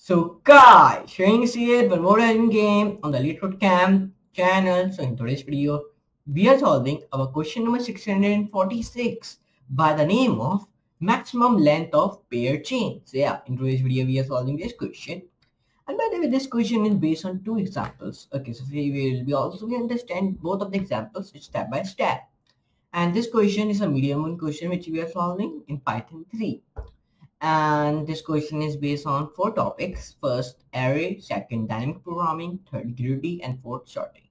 So guys, showing here one more random game on the LeetCode Camp channel. So in today's video, we are solving our question number 646 by the name of maximum length of pair chain. So yeah, in today's video, we are solving this question. And by the way, this question is based on two examples. Okay, so we understand both of the examples step by step. And this question is a medium one question which we are solving in Python 3. And this question is based on four topics. First, array. Second, dynamic programming. Third, greedy. And fourth, sorting.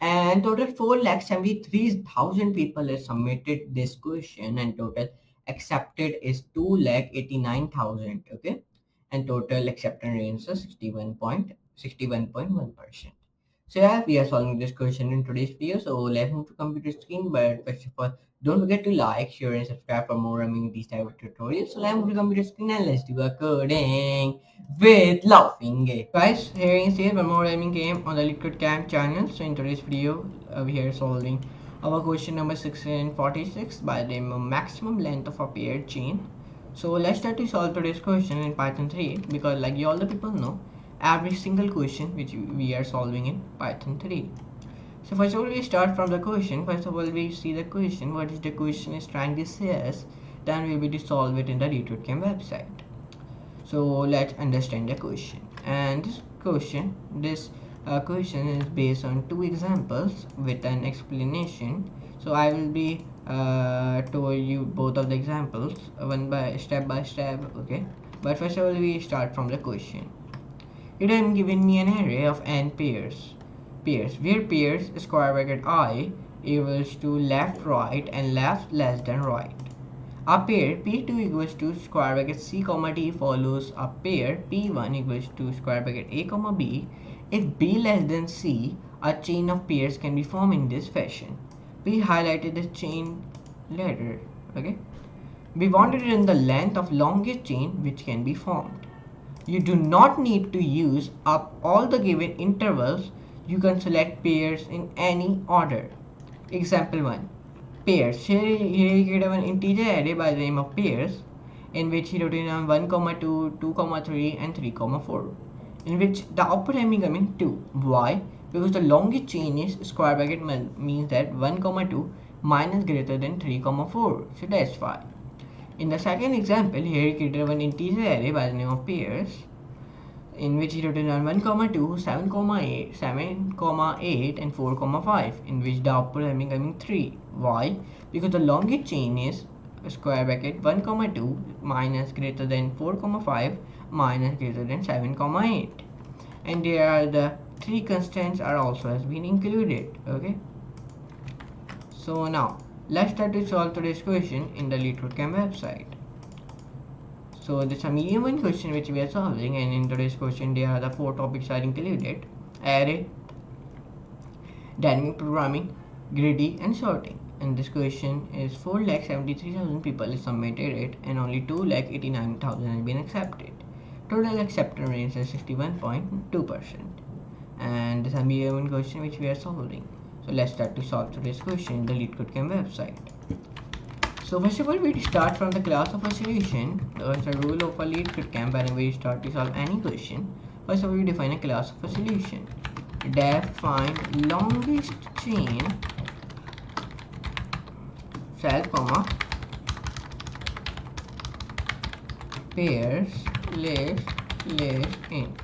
And total 4,73,000 people have submitted this question, and total accepted is 2,89,000. Okay, and total acceptance rate is 61.1%. So yeah, we are solving this question in today's video. So let's move to computer screen. But first of all, don't forget to like, share, and subscribe for more these type of tutorials. So let's move to computer screen and let's do a coding with laughing game. Guys, here is one more rhyming game on the LeetCode Camp channel. So in today's video, we are solving our question number 646 by the maximum length of a paired chain. So let's start to solve today's question in Python 3, because like you all the people know, every single question which we are solving in Python 3. So first of all, we start from the question. First of all, we see the question, what is the question is trying to say us, then we'll be to solve it in the LeetCode Camp website. So let's understand the question. And this question is based on two examples with an explanation. So I will be told you both of the examples one by step, okay. But first of all, we start from the question. It has given me an array of n pairs where pairs square bracket I equals to left, right, and left less than right. A pair P2 equals to square bracket C comma D follows a pair P1 equals to square bracket A comma B. If B less than C, a chain of pairs can be formed in this fashion. We highlighted the chain later. Okay, we wanted it in the length of longest chain which can be formed. You do not need to use up all the given intervals. You can select pairs in any order. Example 1. Pairs. Here he gave an integer array by the name of pairs, in which he wrote in 1, 2, 2, 3, and 3, 4, in which the output has been coming 2. Why? Because the longest chain is square bracket means that 1, 2 minus greater than 3, 4. So that's why. In the second example, here he created one integer array by the name of pairs, in which he wrote in 1, 2, 7, 8, 8, and 4, 5, in which the output is becoming 3. Why? Because the longest chain is square bracket 1, 2 minus greater than 4, 5 minus greater than 7, 8. And there are the three constants are also has been included. Okay. So now let's start to solve today's question in the LeetCode Camp website. So this is a medium one question which we are solving, and in today's question there are the four topics are included: array, dynamic programming, greedy, and sorting. And this question is 4,73,000 people submitted it, and only 2,89,000 has been accepted. Total acceptance rate is 61.2%. And this is a medium one question which we are solving. So let's start to solve today's question in the LeetCode Camp website. So first of all, we start from the class of a solution. That's a rule of a LeetCode Camp. Whenever we start to solve any question, first of all, we define a class of a solution. Define longest chain self comma pairs list int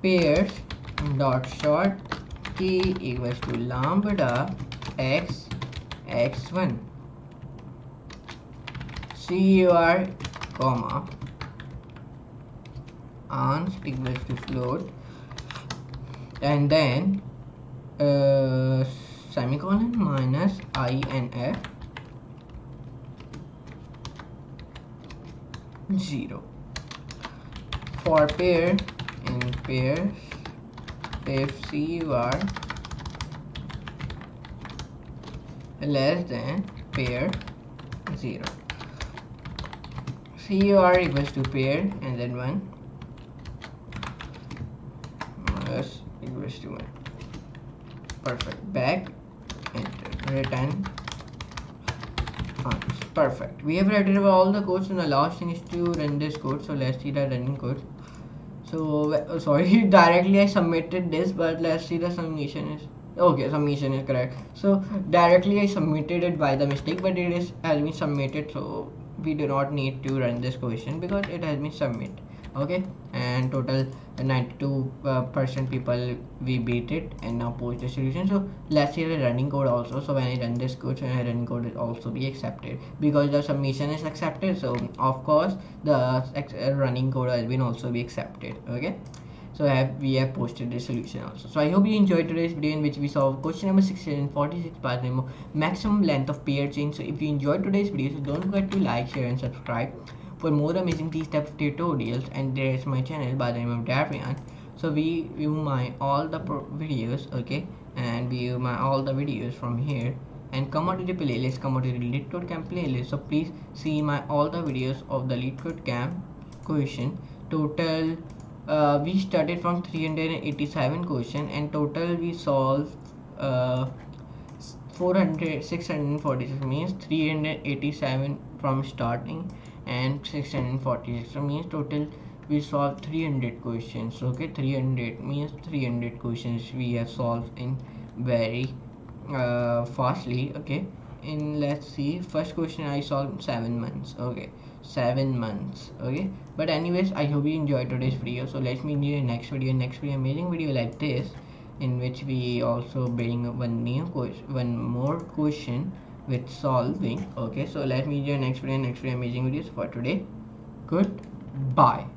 pairs dot sort t equals to lambda x x1 cur comma ans equals to float, and then semicolon minus inf 0 for pair in pairs if cur less than pair 0. Cur equals to pair and then 1 minus equals to 1. Perfect. Back, enter, return Perfect. We have read over all the codes, and the last thing is to run this code. So let's see the running code. So sorry, directly I submitted this, but let's see the submission is okay. Submission is correct. So directly I submitted it by the mistake, but it is has been submitted. So we do not need to run this question because it has been submitted. Okay, and total 92% people we beat it, and now post the solution. So let's see the running code also. So when I run this code, so my running code will also be accepted because the submission is accepted. So of course the running code has been also be accepted. Okay, so we have posted the solution also. So I hope you enjoyed today's video in which we solved question number 646 part number maximum length of pair change. So if you enjoyed today's video, so don't forget to like, share and subscribe for more amazing these type of tutorials. And there is my channel by the name of Rayyan. So we view my all the videos, okay, and we view my all the videos from here, and come out to the playlist, come out to the LeetCode camp playlist. So please see my all the videos of the LeetCode camp question. Total we started from 387 question, and total we solved 646 means 387 from starting, and 646 so means total we solved 300 questions. Okay, 300 means 300 questions we have solved in very fastly. Okay, in let's see, first question I solved 7 months. Okay, 7 months. Okay, but anyways, I hope you enjoyed today's video. So let's meet you in next video. Next video amazing video like this, in which we also bring one more question with solving. Okay, so let me do next video amazing videos for today. Goodbye.